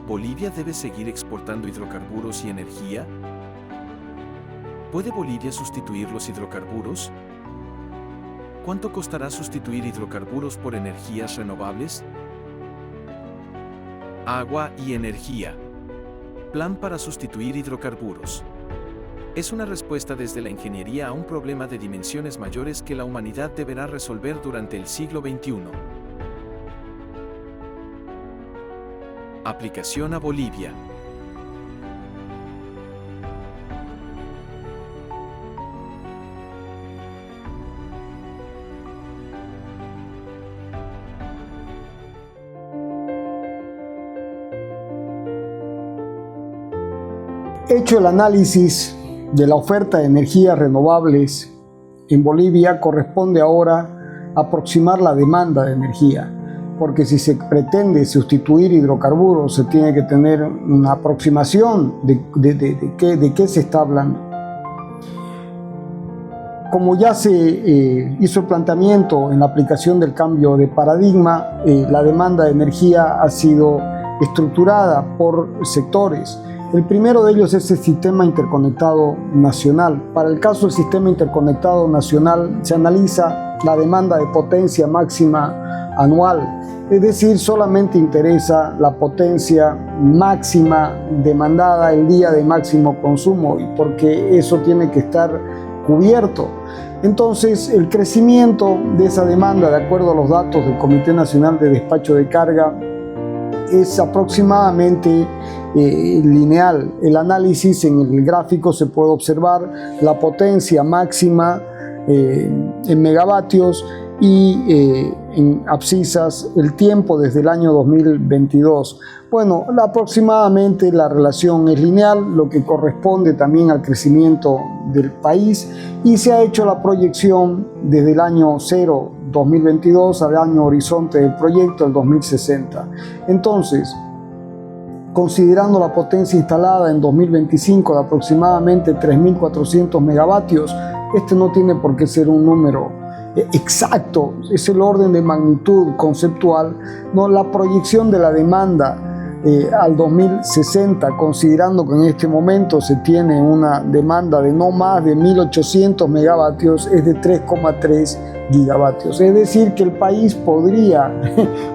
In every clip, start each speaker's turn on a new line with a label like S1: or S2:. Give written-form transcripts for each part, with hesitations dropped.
S1: ¿Bolivia debe seguir exportando hidrocarburos y energía? ¿Puede Bolivia sustituir los hidrocarburos? ¿Cuánto costará sustituir hidrocarburos por energías renovables? Agua y energía. Plan para sustituir hidrocarburos. Es una respuesta desde la ingeniería a un problema de dimensiones mayores que la humanidad deberá resolver durante el siglo XXI. Aplicación a Bolivia.
S2: Hecho el análisis de la oferta de energías renovables en Bolivia, corresponde ahora aproximar la demanda de energía, porque si se pretende sustituir hidrocarburos se tiene que tener una aproximación de qué se está hablando. Como ya se hizo el planteamiento en la aplicación del cambio de paradigma, la demanda de energía ha sido estructurada por sectores. El primero de ellos es el Sistema Interconectado Nacional. Para el caso del Sistema Interconectado Nacional se analiza la demanda de potencia máxima anual, es decir, solamente interesa la potencia máxima demandada el día de máximo consumo, porque eso tiene que estar cubierto. Entonces, el crecimiento de esa demanda, de acuerdo a los datos del Comité Nacional de Despacho de Carga, es aproximadamente lineal. El análisis en el gráfico se puede observar la potencia máxima en megavatios y en abscisas el tiempo desde el año 2022. Bueno, aproximadamente la relación es lineal, lo que corresponde también al crecimiento del país, y se ha hecho la proyección desde el año 0, 2022 al año horizonte del proyecto, el 2060. Entonces, considerando la potencia instalada en 2025 de aproximadamente 3.400 megavatios, este no tiene por qué ser un número exacto, es el orden de magnitud conceptual, no la proyección de la demanda al 2060, considerando que en este momento se tiene una demanda de no más de 1.800 megavatios, es de 3,3 gigavatios. Es decir, que el país podría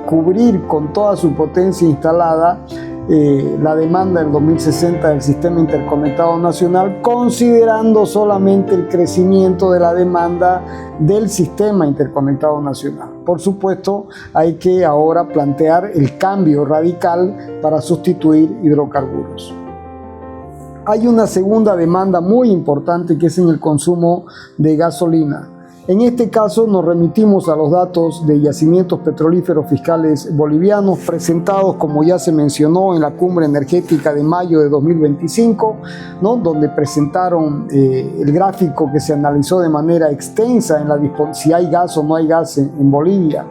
S2: cubrir con toda su potencia instalada la demanda del 2060 del Sistema Interconectado Nacional, considerando solamente el crecimiento de la demanda del Sistema Interconectado Nacional. Por supuesto, hay que ahora plantear el cambio radical para sustituir hidrocarburos. Hay una segunda demanda muy importante, que es en el consumo de gasolina. En este caso nos remitimos a los datos de yacimientos petrolíferos fiscales bolivianos presentados, como ya se mencionó, en la Cumbre Energética de mayo de 2025, ¿no?, donde presentaron el gráfico que se analizó de manera extensa en si hay gas o no hay gas en Bolivia,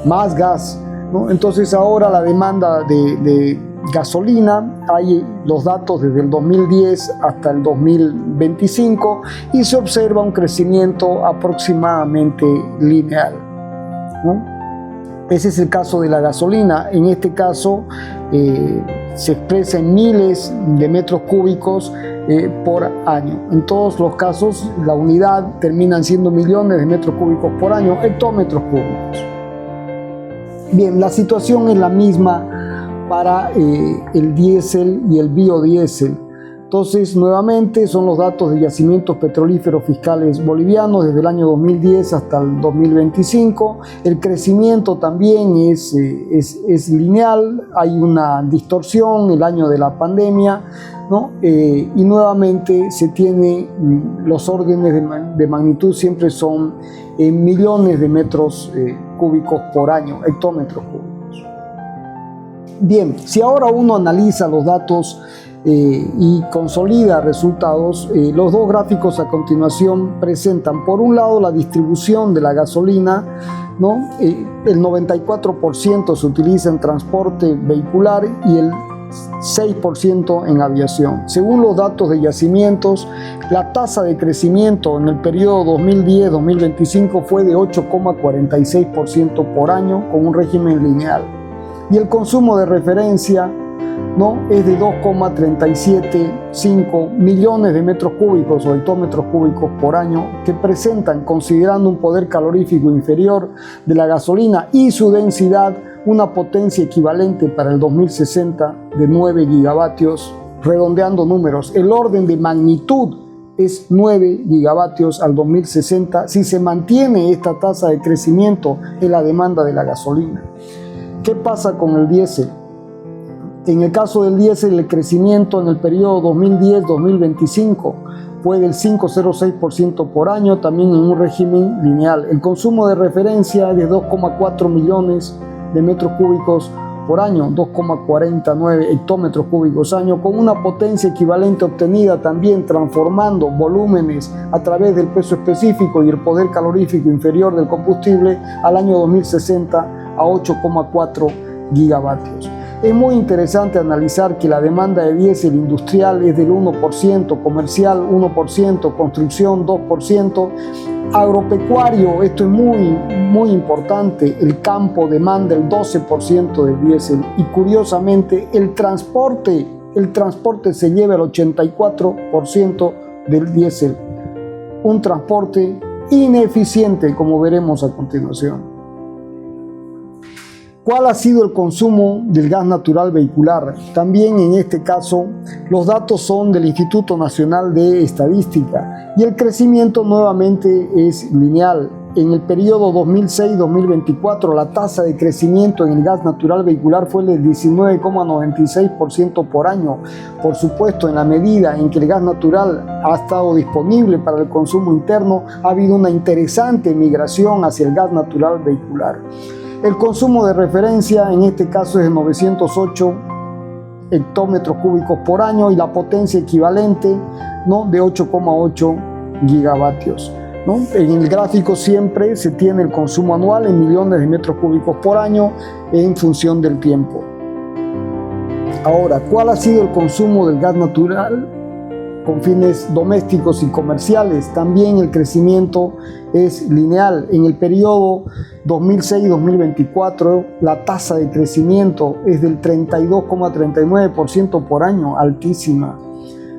S2: más gas, ¿no? Entonces ahora la demanda de gasolina, hay los datos desde el 2010 hasta el 2025 y se observa un crecimiento aproximadamente lineal, ¿no? Ese es el caso de la gasolina. En este caso se expresa en miles de metros cúbicos por año. En todos los casos la unidad terminan siendo millones de metros cúbicos por año, hectómetros cúbicos. Bien, la situación es la misma para el diésel y el biodiesel. Entonces, nuevamente son los datos de yacimientos petrolíferos fiscales bolivianos desde el año 2010 hasta el 2025. El crecimiento también es lineal, hay una distorsión, el año de la pandemia, ¿no? Y nuevamente se tiene los órdenes de magnitud, siempre son en millones de metros cúbicos por año, hectómetros cúbicos. Bien, si ahora uno analiza los datos y consolida resultados, los dos gráficos a continuación presentan, por un lado, la distribución de la gasolina, ¿no? El 94% se utiliza en transporte vehicular y el 6% en aviación. Según los datos de yacimientos, la tasa de crecimiento en el periodo 2010-2025 fue de 8,46% por año, con un régimen lineal. Y el consumo de referencia ¿no? Es de 2,375 millones de metros cúbicos o hectómetros cúbicos por año, que presentan, considerando un poder calorífico inferior de la gasolina y su densidad, una potencia equivalente para el 2060 de 9 gigavatios, redondeando números. El orden de magnitud es 9 gigavatios al 2060 si se mantiene esta tasa de crecimiento en la demanda de la gasolina. ¿Qué pasa con el diésel? En el caso del diésel, el crecimiento en el periodo 2010-2025 fue del 5,06% por año, también en un régimen lineal. El consumo de referencia es de 2,4 millones de metros cúbicos por año, 2,49 hectómetros cúbicos año, con una potencia equivalente obtenida también transformando volúmenes a través del peso específico y el poder calorífico inferior del combustible al año 2060 a 8,4 gigavatios. Es muy interesante analizar que la demanda de diésel industrial es del 1%, comercial 1%, construcción 2%, agropecuario, esto es muy importante, el campo demanda el 12% del diésel y curiosamente el transporte se lleva el 84% del diésel, un transporte ineficiente como veremos a continuación. ¿Cuál ha sido el consumo del gas natural vehicular? También en este caso, los datos son del Instituto Nacional de Estadística y el crecimiento nuevamente es lineal. En el periodo 2006-2024, la tasa de crecimiento en el gas natural vehicular fue de 19,96% por año. Por supuesto, en la medida en que el gas natural ha estado disponible para el consumo interno, ha habido una interesante migración hacia el gas natural vehicular. El consumo de referencia en este caso es de 908 hectómetros cúbicos por año y la potencia equivalente, ¿no?, de 8,8 gigavatios. ¿No? En el gráfico siempre se tiene el consumo anual en millones de metros cúbicos por año en función del tiempo. Ahora, ¿cuál ha sido el consumo del gas natural con fines domésticos y comerciales? También el crecimiento es lineal. En el periodo 2006-2024, la tasa de crecimiento es del 32,39% por año, altísima,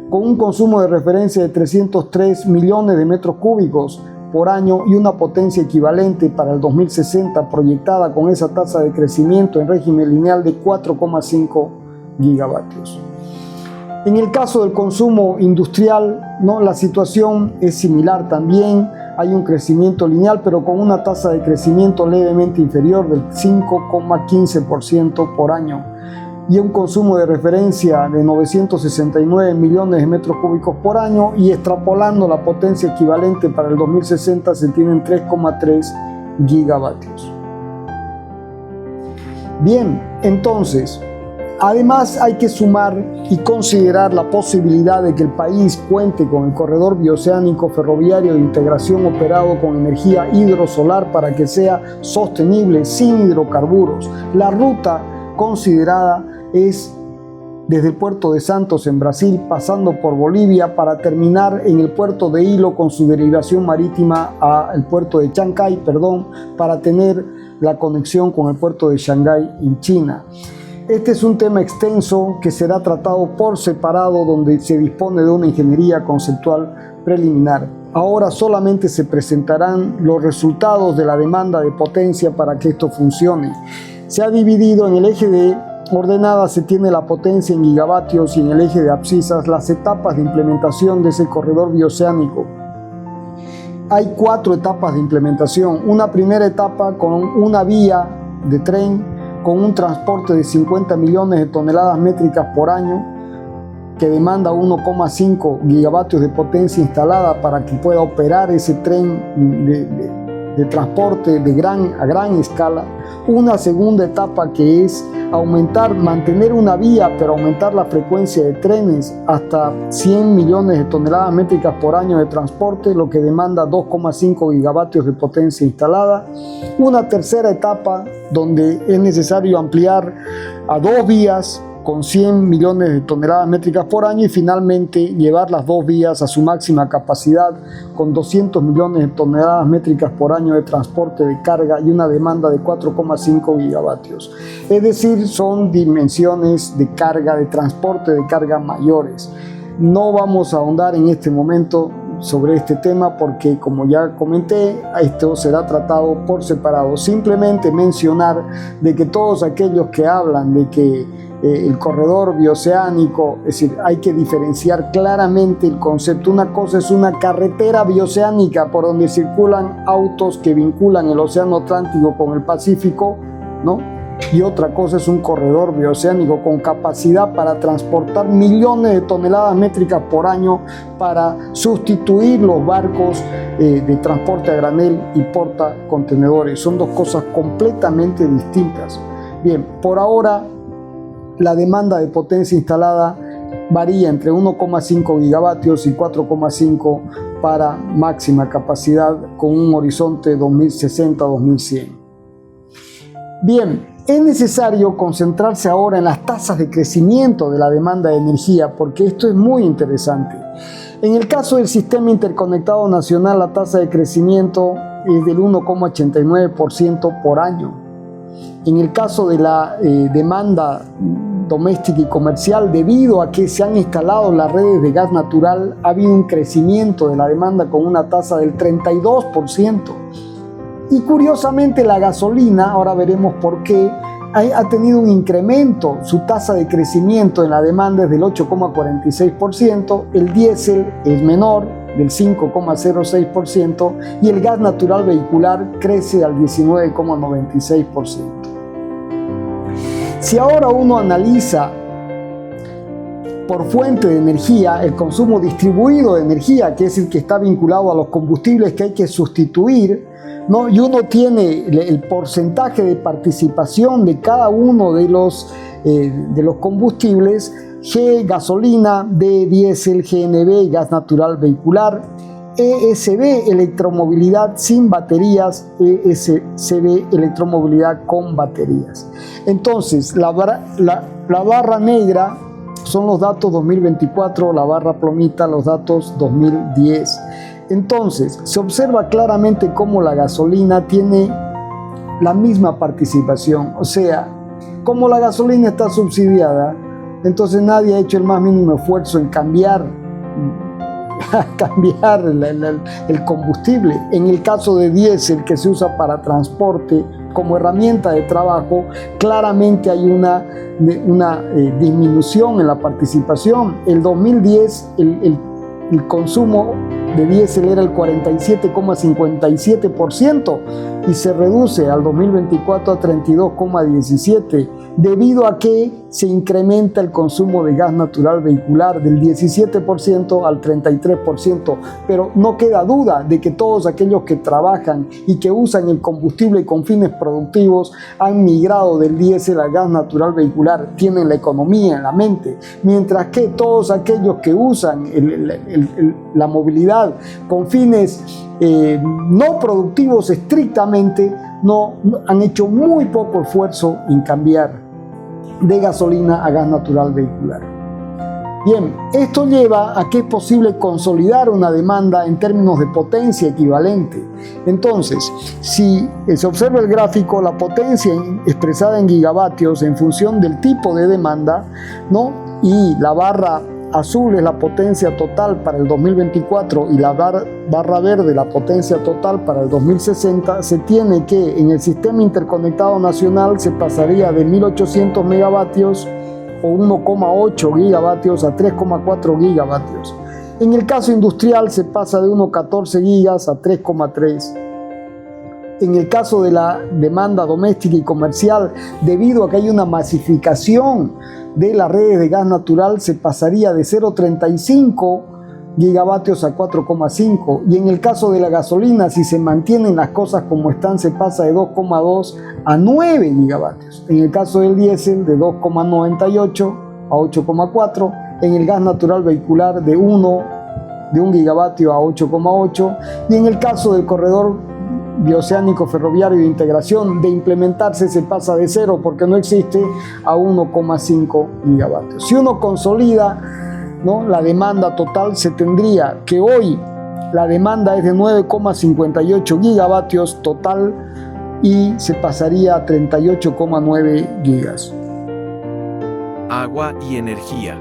S2: con un consumo de referencia de 303 millones de metros cúbicos por año y una potencia equivalente para el 2060 proyectada con esa tasa de crecimiento en régimen lineal de 4,5 gigavatios. En el caso del consumo industrial, ¿no?, la situación es similar también. Hay un crecimiento lineal, pero con una tasa de crecimiento levemente inferior del 5,15% por año y un consumo de referencia de 969 millones de metros cúbicos por año, y extrapolando la potencia equivalente para el 2060 se tienen 3,3 gigavatios. Bien, entonces, además hay que sumar y considerar la posibilidad de que el país cuente con el corredor bioceánico ferroviario de integración operado con energía hidrosolar para que sea sostenible sin hidrocarburos. La ruta considerada es desde el puerto de Santos en Brasil, pasando por Bolivia para terminar en el puerto de Hilo con su derivación marítima al puerto de Chancay, para tener la conexión con el puerto de Shanghái en China. Este es un tema extenso que será tratado por separado, donde se dispone de una ingeniería conceptual preliminar. Ahora solamente se presentarán los resultados de la demanda de potencia para que esto funcione. Se ha dividido en el eje de ordenada, se tiene la potencia en gigavatios, y en el eje de abscisas las etapas de implementación de ese corredor bioceánico. Hay 4 etapas de implementación. Una primera etapa con una vía de tren con un transporte de 50 millones de toneladas métricas por año, que demanda 1,5 gigavatios de potencia instalada para que pueda operar ese tren de transporte a gran escala. Una segunda etapa que es mantener una vía, pero aumentar la frecuencia de trenes hasta 100 millones de toneladas métricas por año de transporte, lo que demanda 2,5 gigavatios de potencia instalada. Una tercera etapa donde es necesario ampliar a 2 vías con 100 millones de toneladas métricas por año y finalmente llevar las dos vías a su máxima capacidad con 200 millones de toneladas métricas por año de transporte de carga y una demanda de 4,5 gigavatios. Es decir, son dimensiones de carga, de transporte de carga mayores. No vamos a ahondar en este momento sobre este tema porque, como ya comenté, esto será tratado por separado. Simplemente mencionar de que todos aquellos que hablan de que el corredor bioceánico, es decir, hay que diferenciar claramente el concepto. Una cosa es una carretera bioceánica por donde circulan autos que vinculan el Océano Atlántico con el Pacífico, ¿no? Y otra cosa es un corredor bioceánico con capacidad para transportar millones de toneladas métricas por año para sustituir los barcos de transporte a granel y portacontenedores. Son dos cosas completamente distintas. Bien, por ahora la demanda de potencia instalada varía entre 1,5 gigavatios y 4,5 para máxima capacidad con un horizonte 2060-2100. Bien, es necesario concentrarse ahora en las tasas de crecimiento de la demanda de energía porque esto es muy interesante. En el caso del Sistema Interconectado Nacional, la tasa de crecimiento es del 1,89% por año. En el caso de la demanda doméstica y comercial, debido a que se han instalado las redes de gas natural, ha habido un crecimiento de la demanda con una tasa del 32%. Y curiosamente la gasolina, ahora veremos por qué, ha tenido un incremento. Su tasa de crecimiento en la demanda es del 8,46%, el diésel es menor, del 5,06%, y el gas natural vehicular crece al 19,96%. Si ahora uno analiza por fuente de energía el consumo distribuido de energía, que es el que está vinculado a los combustibles que hay que sustituir, ¿no? Y uno tiene el porcentaje de participación de cada uno de los combustibles: G, gasolina; D, diésel; GNV, gas natural vehicular; ESB, electromovilidad sin baterías; ESCB, electromovilidad con baterías. Entonces, la barra negra son los datos 2024, la barra plomita los datos 2010. Entonces, se observa claramente cómo la gasolina tiene la misma participación. O sea, como la gasolina está subsidiada, entonces nadie ha hecho el más mínimo esfuerzo en cambiar el combustible. En el caso de diésel, que se usa para transporte como herramienta de trabajo, claramente hay una disminución en la participación. El 2010 el consumo de diésel era el 47,57% y se reduce al 2024 a 32,17%, debido a que se incrementa el consumo de gas natural vehicular del 17% al 33%, pero no queda duda de que todos aquellos que trabajan y que usan el combustible con fines productivos han migrado del diésel al gas natural vehicular, tienen la economía en la mente, mientras que todos aquellos que usan la movilidad con fines no productivos estrictamente no han hecho muy poco esfuerzo en cambiar de gasolina a gas natural vehicular. Bien, esto lleva a que es posible consolidar una demanda en términos de potencia equivalente. Entonces, si se observa el gráfico, la potencia expresada en gigavatios en función del tipo de demanda, ¿no? Y la barra azul es la potencia total para el 2024 y la barra verde la potencia total para el 2060, se tiene que en el Sistema Interconectado Nacional se pasaría de 1.800 megavatios o 1,8 gigavatios a 3,4 gigavatios. En el caso industrial se pasa de 1,14 gigas a 3,3. En el caso de la demanda doméstica y comercial, debido a que hay una masificación de las redes de gas natural, se pasaría de 0,35 gigavatios a 4,5. Y en el caso de la gasolina, si se mantienen las cosas como están, se pasa de 2,2 a 9 gigavatios. En el caso del diésel, de 2,98 a 8,4. En el gas natural vehicular, de 1 gigavatio a 8,8. Y en el caso del corredor bioceánico ferroviario de integración, de implementarse se pasa de 0 porque no existe a 1,5 gigavatios. Si uno consolida, ¿no?, la demanda total, se tendría que hoy la demanda es de 9,58 gigavatios total y se pasaría a 38,9 gigas.
S1: Agua y energía.